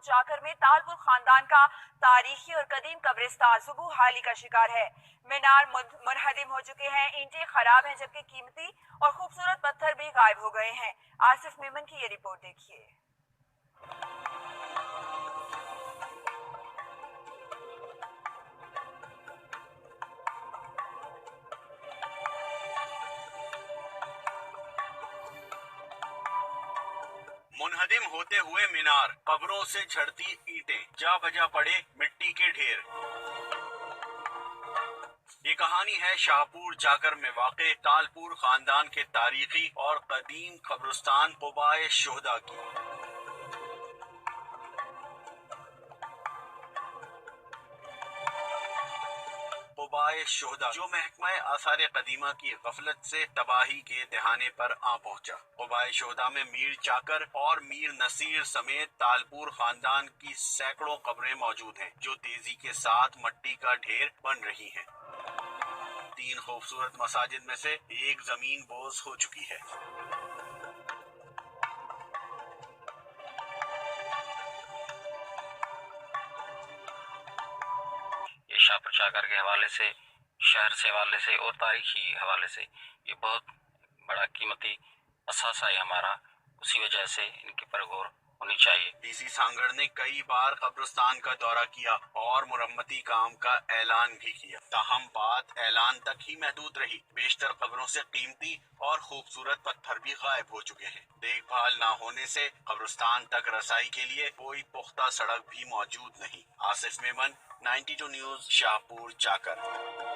शाहपुर चाकर में तालपुर खानदान का तारीखी और कदीम कब्रिस्तान सुबह हाली का शिकार है। मीनार मुनहदिम हो चुके हैं, ईंटें खराब हैं, जबकि कीमती और खूबसूरत पत्थर भी गायब हो गए हैं। आसिफ मेमन की ये रिपोर्ट देखिए। मुनहदिम होते हुए मीनार, कब्रों से झड़ती ईंटें, जा बजा पड़े मिट्टी के ढेर। ये कहानी है शाहपुर चाकर में वाक़े तालपुर खानदान के तारीखी और कदीम कब्रिस्तान क़ुबाए शुहदा की। क़ुबाए शुहदा जो महकमा आसार कदीमा की गफलत से तबाही के दहाने पर आ पहुंचा। क़ुबाए शुहदा में मीर चाकर और मीर नसीर समेत तालपुर खानदान की सैकड़ों कब्रें मौजूद हैं, जो तेजी के साथ मट्टी का ढेर बन रही हैं। 3 खूबसूरत मसाजिद में से एक जमीन बोझ हो चुकी है। ये शाहपुर चाकर के हवाले से, शहर से हवाले से और तारीखी हवाले से ये बहुत बड़ा कीमती असासा है हमारा। उसी वजह से इनके पर गौर होनी चाहिए। डीसी सांगड़ ने कई बार कब्रिस्तान का दौरा किया और मुरम्मती काम का ऐलान भी किया, ताहम बात ऐलान तक ही महदूद रही। बेशतर कब्रों से कीमती और खूबसूरत पत्थर भी गायब हो चुके हैं। देखभाल न होने से कब्रिस्तान तक रसाई के लिए कोई पुख्ता सड़क भी मौजूद नहीं। आसिफ मेमन, 92 न्यूज़, शाहपुर चाकर।